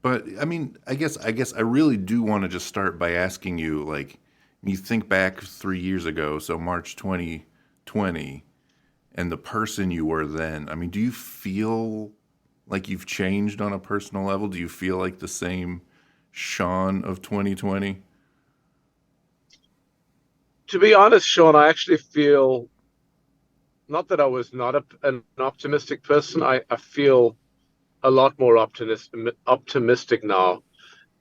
But I mean, I guess I really do want to just start by asking you, like, you think back 3 years ago, so March 2020, and the person you were then. I mean, do you feel like you've changed on a personal level? Do you feel like the same Sean of 2020? To be honest, Sean, I actually feel not that I was not an optimistic person. I feel a lot more optimistic now,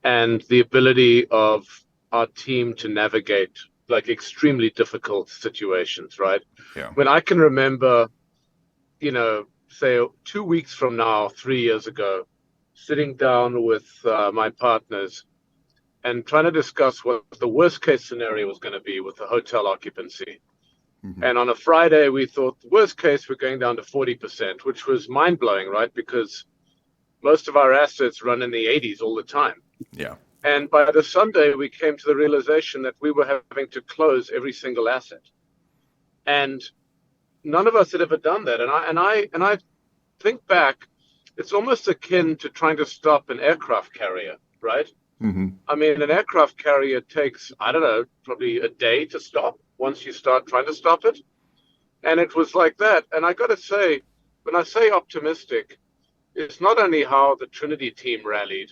and the ability of our team to navigate like extremely difficult situations, right? Yeah. When I can remember, say 2 weeks from now, 3 years ago, sitting down with my partners and trying to discuss what the worst case scenario was going to be with the hotel occupancy. Hmm. And on a Friday, we thought the worst case, we're going down to 40%, which was mind blowing, right? Because most of our assets run in the 80s all the time. Yeah. And by the Sunday, we came to the realization that we were having to close every single asset. And none of us had ever done that. And I think back, it's almost akin to trying to stop an aircraft carrier, right? Hmm. I mean, an aircraft carrier takes, I don't know, probably a day to stop once you start trying to stop it. And it was like that. And I got to say, when I say optimistic, it's not only how the Trinity team rallied,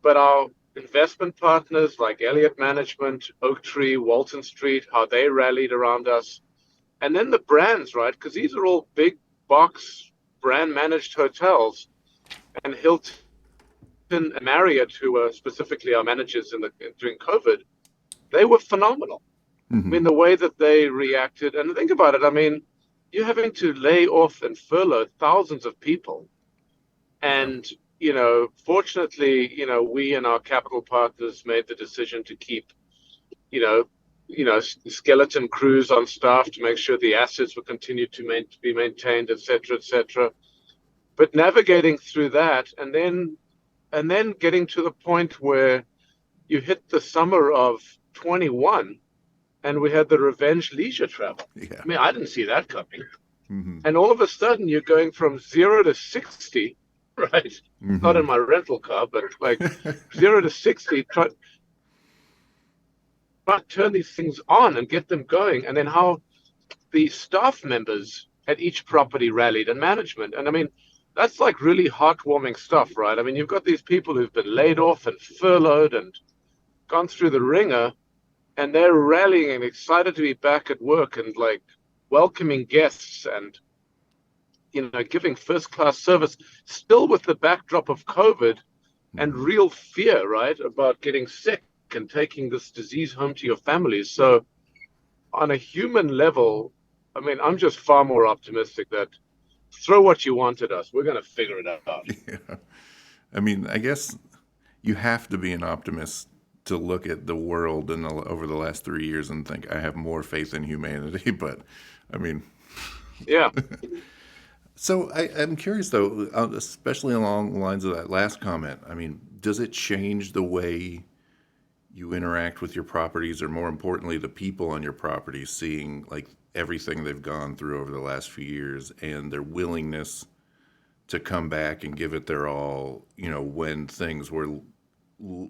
but our investment partners like Elliott Management, Oaktree, Walton Street, how they rallied around us. And then the brands, right? Because these are all big box brand managed hotels. And Hilton and Marriott, who were specifically our managers during COVID, they were phenomenal. I Hmm. mean, the way that they reacted, and think about it, I mean, you're having to lay off and furlough thousands of people. Yeah. And, fortunately, we and our capital partners made the decision to keep, you know, skeleton crews on staff to make sure the assets were continued to be maintained, et cetera, et cetera. But navigating through that, and then getting to the point where you hit the summer of 21 and we had the revenge leisure travel. Yeah. I mean, I didn't see that coming. Hmm. And all of a sudden, you're going from 0 to 60, right? Not Hmm. in my rental car, but like 0 to 60, try to turn these things on and get them going. And then how the staff members at each property rallied and management. And I mean, that's like really heartwarming stuff, right? I mean, you've got these people who've been laid off and furloughed and gone through the ringer, and they're rallying and excited to be back at work and like welcoming guests and giving first class service, still with the backdrop of COVID and Hmm. real fear, right, about getting sick and taking this disease home to your families. So, on a human level, I mean, I'm just far more optimistic that throw what you want at us, we're going to figure it out. Yeah. I mean, I guess you have to be an optimist to look at the world over the last 3 years and think I have more faith in humanity. But I mean, Yeah, so I'm curious though, especially along the lines of that last comment. I mean, does it change the way you interact with your properties, or more importantly, the people on your properties, seeing like everything they've gone through over the last few years and their willingness to come back and give it their all, when things were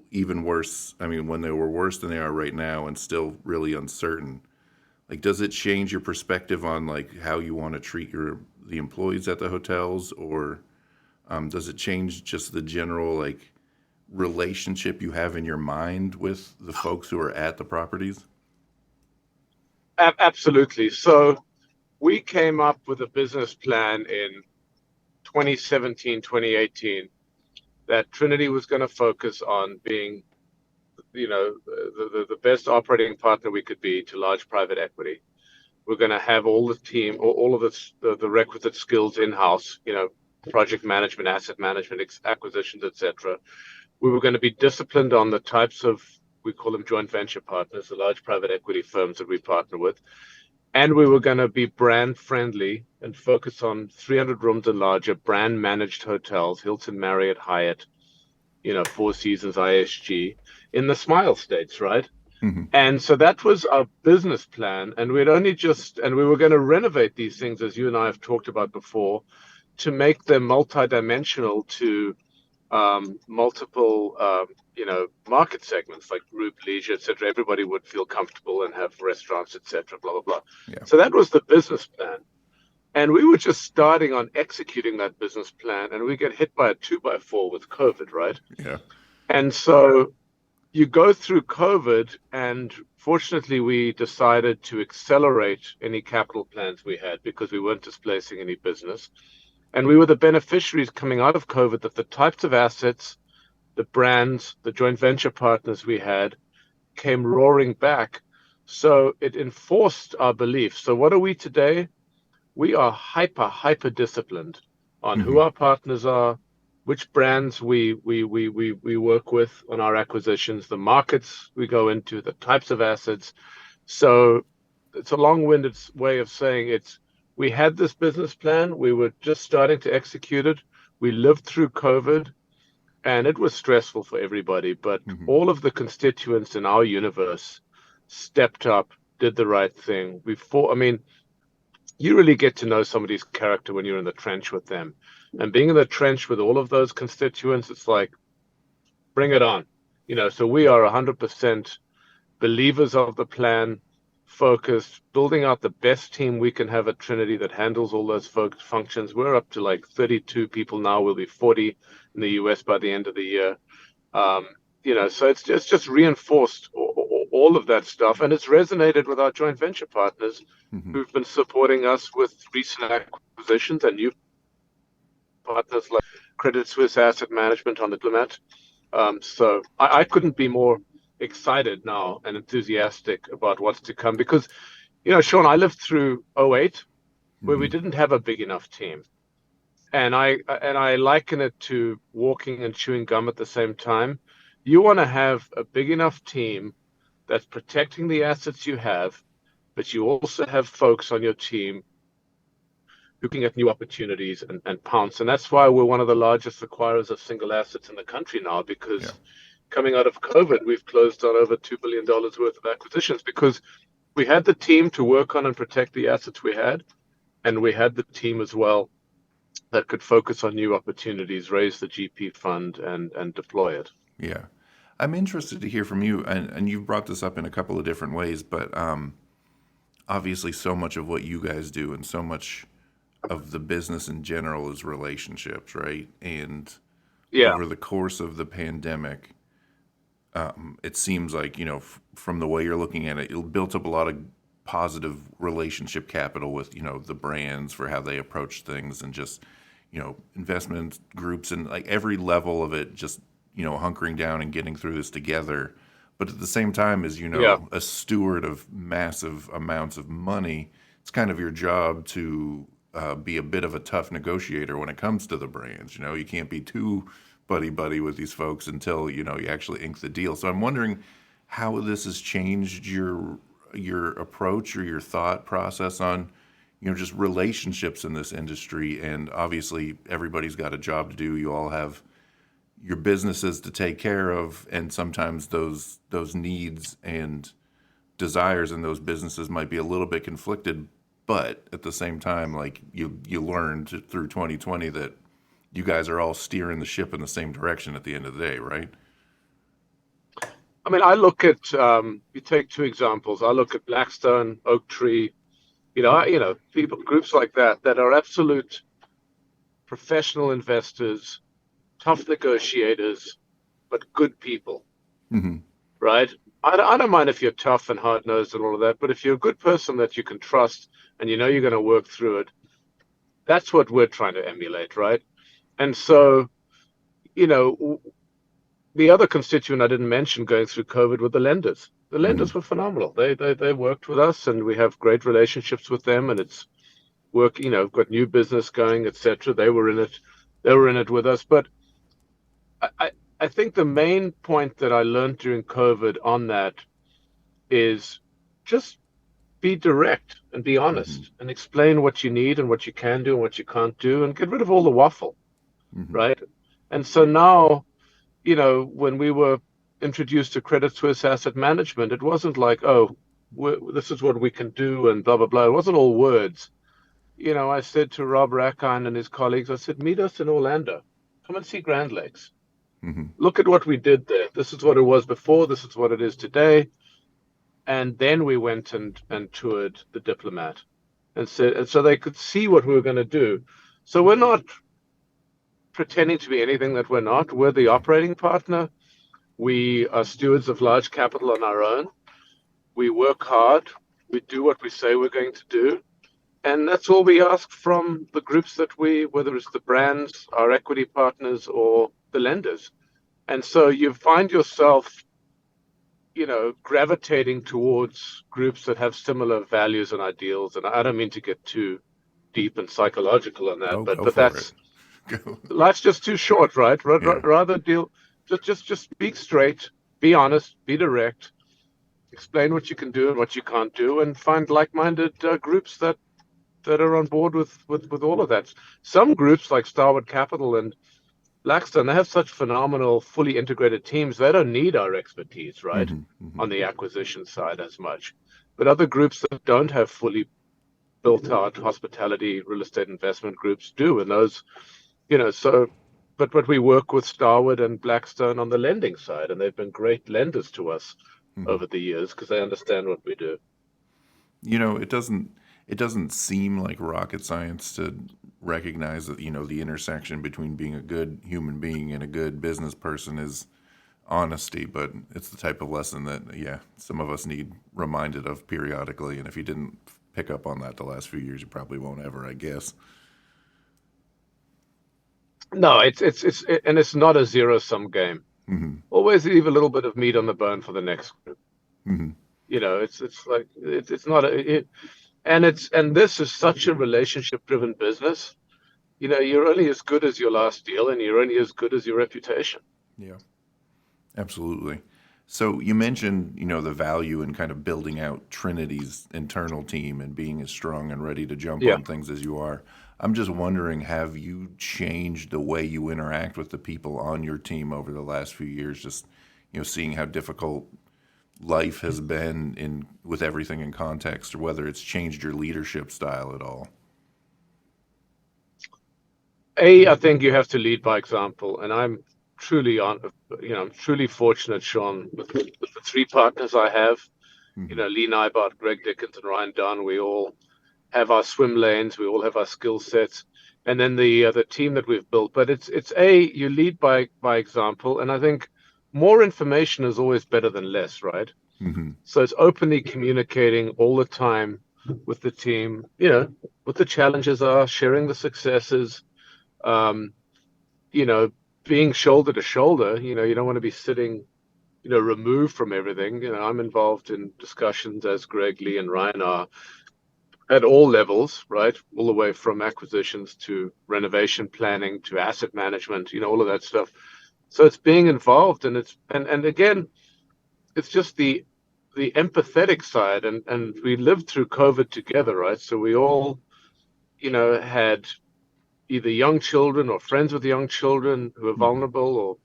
even worse. I mean, when they were worse than they are right now and still really uncertain. Like, does it change your perspective on like how you want to treat the employees at the hotels, or does it change just the general like relationship you have in your mind with the folks who are at the properties? absolutely. So, we came up with a business plan in 2017, 2018 that Trinity was going to focus on being, the best operating partner we could be to large private equity. We're going to have all the team, all of the requisite skills in house, project management, asset management, acquisitions, etc. We were going to be disciplined on the types of, we call them joint venture partners, the large private equity firms that we partner with. And we were going to be brand friendly and focus on 300 rooms and larger brand managed hotels, Hilton, Marriott, Hyatt, Four Seasons, ISG, in the Smile States, right? Hmm. And so that was our business plan. And we were going to renovate these things, as you and I have talked about before, to make them multidimensional to multiple, market segments like group, leisure, etc. Everybody would feel comfortable and have restaurants, etc. Blah blah blah. Yeah. So that was the business plan, and we were just starting on executing that business plan, and we get hit by a 2x4 with COVID, right? Yeah. And so you go through COVID, and fortunately, we decided to accelerate any capital plans we had because we weren't displacing any business. And we were the beneficiaries coming out of COVID that the types of assets, the brands, the joint venture partners we had came roaring back. So it enforced our belief. So what are we today? We are hyper disciplined on who Hmm. our partners are, which brands we work with on our acquisitions, the markets we go into, the types of assets. So it's a long-winded way of saying we had this business plan, we were just starting to execute it. We lived through COVID, and it was stressful for everybody, but Hmm. all of the constituents in our universe stepped up, did the right thing. I mean, you really get to know somebody's character when you're in the trench with them. And being in the trench with all of those constituents, it's like, bring it on. So we are 100% believers of the plan, focused, building out the best team we can have at Trinity that handles all those functions. We're up to like 32 people now. We'll be 40 in the US by the end of the year. So it's just reinforced all of that stuff, and it's resonated with our joint venture partners Hmm. who've been supporting us with recent acquisitions and new partners like Credit Suisse Asset Management on the Diplomat. So I couldn't be more excited now and enthusiastic about what's to come because, Sean, I lived through '08 where we Hmm. didn't have a big enough team. And I liken it to walking and chewing gum at the same time. You want to have a big enough team that's protecting the assets you have, but you also have folks on your team looking at new opportunities and pounce. And that's why we're one of the largest acquirers of single assets in the country now, Yeah. because coming out of COVID, we've closed on over $2 billion worth of acquisitions because we had the team to work on and protect the assets we had. And we had the team as well that could focus on new opportunities, raise the GP fund, and deploy it. Yeah. I'm interested to hear from you, and you've brought this up in a couple of different ways, but obviously so much of what you guys do and so much of the business in general is relationships, right? And Yeah, over the course of the pandemic, it seems like, from the way you're looking at it, it built up a lot of positive relationship capital with, the brands for how they approach things and just, investment groups and like every level of it, just, hunkering down and getting through this together. But at the same time, as yeah, a steward of massive amounts of money, it's kind of your job to be a bit of a tough negotiator when it comes to the brands. You can't be too buddy with these folks until you actually ink the deal. So I'm wondering how this has changed your approach or your thought process on just relationships in this industry. And obviously, everybody's got a job to do. You all have your businesses to take care of, and sometimes those needs and desires in those businesses might be a little bit conflicted, but at the same time, like you learned through 2020 that you guys are all steering the ship in the same direction at the end of the day, right? I mean, I look at you take two examples. I look at Blackstone, Oaktree, people, groups like that are absolute professional investors, tough negotiators, but good people, Hmm. right? I don't mind if you're tough and hard nosed and all of that, but if you're a good person that you can trust and you're going to work through it, that's what we're trying to emulate, right? And so, you know, the other constituent I didn't mention going through COVID were the lenders. The Hmm. lenders were phenomenal. They worked with us, and we have great relationships with them, and it's work. Got new business going, etc. They were in it. They were in it with us. But I I think the main point that I learned during COVID on that is just be direct and be Hmm. honest and explain what you need and what you can do and what you can't do and get rid of all the waffle, Hmm. right? And so now, when we were introduced to Credit Suisse Asset Management, it wasn't like, oh, this is what we can do and blah, blah, blah. It wasn't all words. I said to Rob Rackine and his colleagues, I said, meet us in Orlando. Come and see Grand Lakes. Look at what we did there. This is what it was before. This is what it is today. And then we went and toured the Diplomat and said, and so they could see what we were going to do. So we're not pretending to be anything that we're not. We're the Yeah. operating partner. We are stewards of large capital on our own. We work hard. We do what we say we're going to do. And that's all we ask from the groups that whether it's the brands, our equity partners, or the lenders. And so you find yourself, gravitating towards groups that have similar values and ideals. And I don't mean to get too deep and psychological on that, Oh, but go for it. that's Go. life's just too short, right? Yeah. Rather deal, just speak straight, be honest, be direct, explain what you can do and what you can't do, and find like-minded groups that are on board with all of that. Some groups like Starwood Capital and Blackstone, they have such phenomenal, fully integrated teams. They don't need our expertise, right, Hmm. Hmm. on the acquisition side as much. But other groups that don't have fully built out hospitality real estate investment groups do, and those, so. But we work with Starwood and Blackstone on the lending side, and they've been great lenders to us Hmm. over the years because they understand what we do. It doesn't seem like rocket science to recognize that, the intersection between being a good human being and a good business person is honesty, but it's the type of lesson that, yeah, some of us need reminded of periodically. And if you didn't pick up on that the last few years, you probably won't ever, I guess. No, it's not a zero-sum game. Hmm. Always leave a little bit of meat on the bone for the next group. Hmm. It's like it's not and this is such a relationship-driven business. You're only as good as your last deal, and you're only as good as your reputation. Yeah, absolutely. So you mentioned, the value in kind of building out Trinity's internal team and being as strong and ready to jump Yeah. on things as you are. I'm just wondering, have you changed the way you interact with the people on your team over the last few years? Just, seeing how difficult life has been in with everything in context, or whether it's changed your leadership style at all. I think you have to lead by example, and I'm truly fortunate, Sean, with the three partners I have. Hmm. Lee Nybart, Greg Dickens, and Ryan Dunn. We all have our swim lanes. We all have our skill sets, and then the team that we've built. But it's you lead by example, and I think more information is always better than less, right? Hmm. So it's openly communicating all the time with the team. What the challenges are, sharing the successes. Um, you know, Being shoulder to shoulder. You don't want to be sitting removed from everything. I'm involved in discussions as Greg, Lee, and Ryan are at all levels, right? All the way from acquisitions to renovation planning to asset management, all of that stuff. So it's being involved, and and again, it's just the empathetic side, and we lived through COVID together, right? So we all, had either young children or friends with young children who are Hmm. vulnerable, or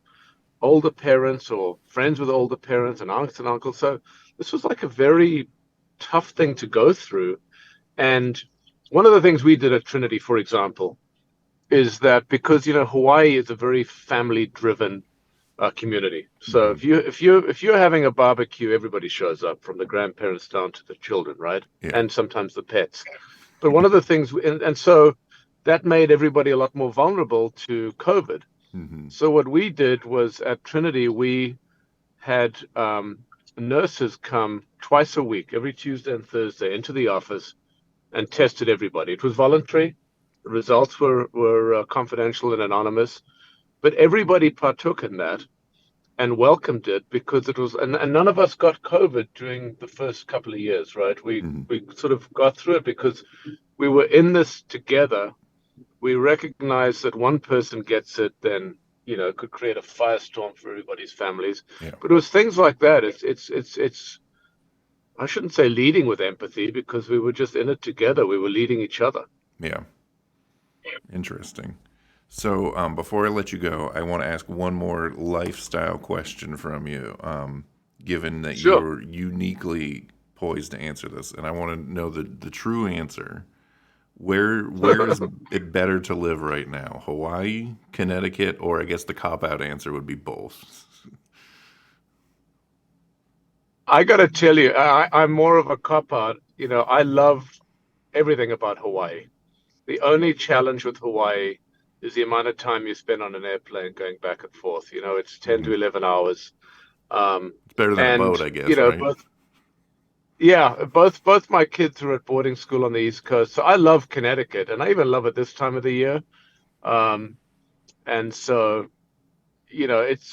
older parents or friends with older parents and aunts and uncles. So this was like a very tough thing to go through. And one of the things we did at Trinity, for example, is that because Hawaii is a very family-driven community. So Hmm. if you're having a barbecue, everybody shows up from the grandparents down to the children, right? Yeah. And sometimes the pets. But one of the things, and so that made everybody a lot more vulnerable to COVID. Hmm. So what we did was at Trinity, we had nurses come twice a week, every Tuesday and Thursday, into the office and tested everybody. It was voluntary. The results were confidential and anonymous, but everybody partook in that and welcomed it because it was, and none of us got COVID during the first couple of years, right? We Hmm. we sort of got through it because we were in this together. We recognized that one person gets it, then it could create a firestorm for everybody's families. Yeah. But it was things like that. It's I shouldn't say leading with empathy because we were just in it together. We were leading each other. Yeah. Interesting. So before I let you go, I want to ask one more lifestyle question from you, given that Sure. you're uniquely poised to answer this. And I want to know the true answer. Where is it better to live right now? Hawaii, Connecticut, or I guess the cop out answer would be both. I got to tell you, I'm more of a cop out. I love everything about Hawaii. The only challenge with Hawaii is the amount of time you spend on an airplane going back and forth. It's 10 Hmm. to 11 hours. Um, It's better than a and, boat, I guess, right? both, yeah, both my kids are at boarding school on the East Coast. So I love Connecticut, and I even love it this time of the year. Um, and so,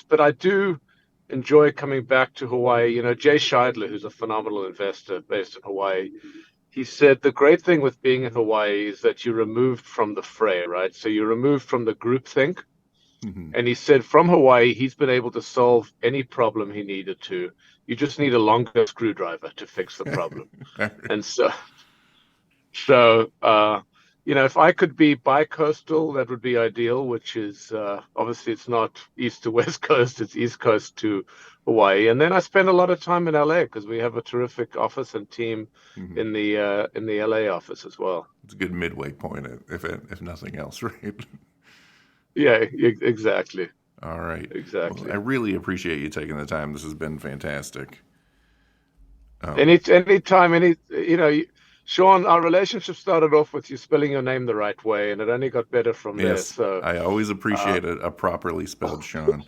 but I do enjoy coming back to Hawaii. Jay Scheidler, who's a phenomenal investor based in Hawaii, he said the great thing with being in Hawaii is that you're removed from the fray, right? So you're removed from the groupthink. Hmm. And he said from Hawaii, he's been able to solve any problem he needed to. You just need a longer screwdriver to fix the problem. And so, if I could be bi-coastal, that would be ideal, which is obviously it's not east to west coast, it's east coast to Hawaii. And then I spend a lot of time in LA because we have a terrific office and team Hmm. in the LA office as well. It's a good midway point, if nothing else, right? Yeah, exactly. All right. Well, I Exactly. really appreciate you taking the time. This has been fantastic. Um, Anytime, Sean, our relationship started off with you spelling your name the right way, and it only got better from there. yes, So, I always uh, appreciate a properly spelled Sean.